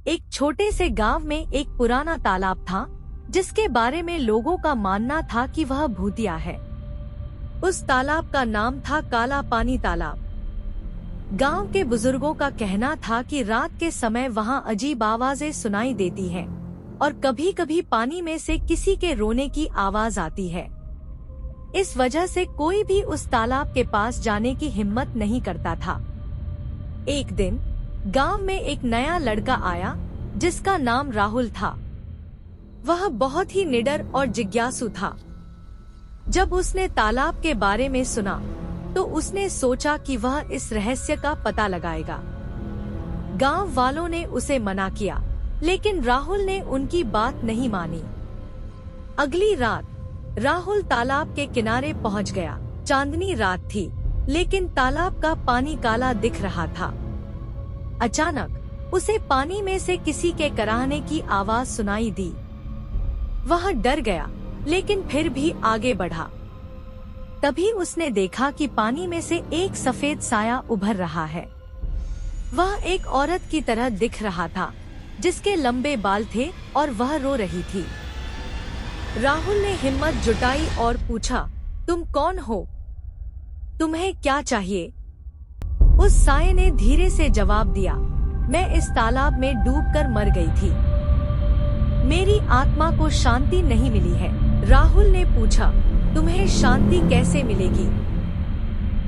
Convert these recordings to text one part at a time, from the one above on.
एक छोटे से गांव में एक पुराना तालाब था जिसके बारे में लोगों का मानना था कि वह भूतिया है। उस तालाब का नाम था काला पानी तालाब। गांव के बुजुर्गों का कहना था कि रात के समय वहां अजीब आवाजें सुनाई देती हैं और कभी कभी पानी में से किसी के रोने की आवाज आती है। इस वजह से कोई भी उस तालाब के पास जाने की हिम्मत नहीं करता था। एक दिन गांव में एक नया लड़का आया जिसका नाम राहुल था। वह बहुत ही निडर और जिज्ञासु था। जब उसने तालाब के बारे में सुना तो उसने सोचा कि वह इस रहस्य का पता लगाएगा। गांव वालों ने उसे मना किया, लेकिन राहुल ने उनकी बात नहीं मानी। अगली रात राहुल तालाब के किनारे पहुंच गया। चांदनी रात थी, लेकिन तालाब का पानी काला दिख रहा था। अचानक उसे पानी में से किसी के कराहने की आवाज सुनाई दी। वह डर गया, लेकिन फिर भी आगे बढ़ा। तभी उसने देखा कि पानी में से एक सफेद साया उभर रहा है। वह एक औरत की तरह दिख रहा था, जिसके लंबे बाल थे और वह रो रही थी। राहुल ने हिम्मत जुटाई और पूछा, तुम कौन हो? तुम्हें क्या चाहिए? उस साये ने धीरे से जवाब दिया, मैं इस तालाब में डूबकर मर गई थी। मेरी आत्मा को शांति नहीं मिली है। राहुल ने पूछा, तुम्हें शांति कैसे मिलेगी?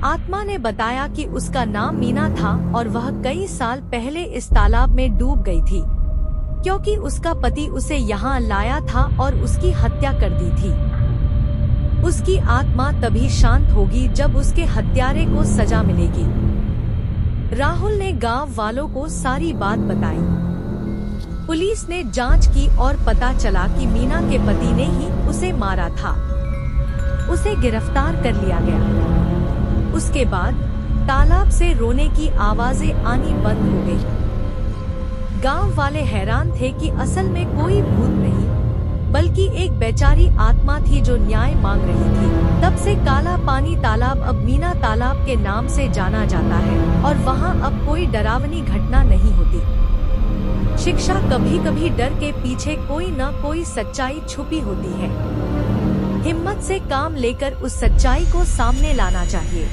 आत्मा ने बताया कि उसका नाम मीना था और वह कई साल पहले इस तालाब में डूब गई थी, क्योंकि उसका पति उसे यहाँ लाया था और उसकी हत्या कर दी थी। उसकी आत्मा तभी शांत होगी जब उसके हत्यारे को सजा मिलेगी। राहुल ने गांव वालों को सारी बात बताई। पुलिस ने जांच की और पता चला कि मीना के पति ने ही उसे मारा था। उसे गिरफ्तार कर लिया गया। उसके बाद तालाब से रोने की आवाजें आनी बंद हो गई। गांव वाले हैरान थे कि असल में कोई भूत नहीं, बल्कि एक बेचारी आत्मा थी जो न्याय मांग रही थी। तब से काला पानी तालाब अब मीना तालाब के नाम से जाना जाता है और वहां अब कोई डरावनी घटना नहीं होती। शिक्षा कभी कभी डर के पीछे कोई न कोई सच्चाई छुपी होती है। हिम्मत से काम लेकर उस सच्चाई को सामने लाना चाहिए।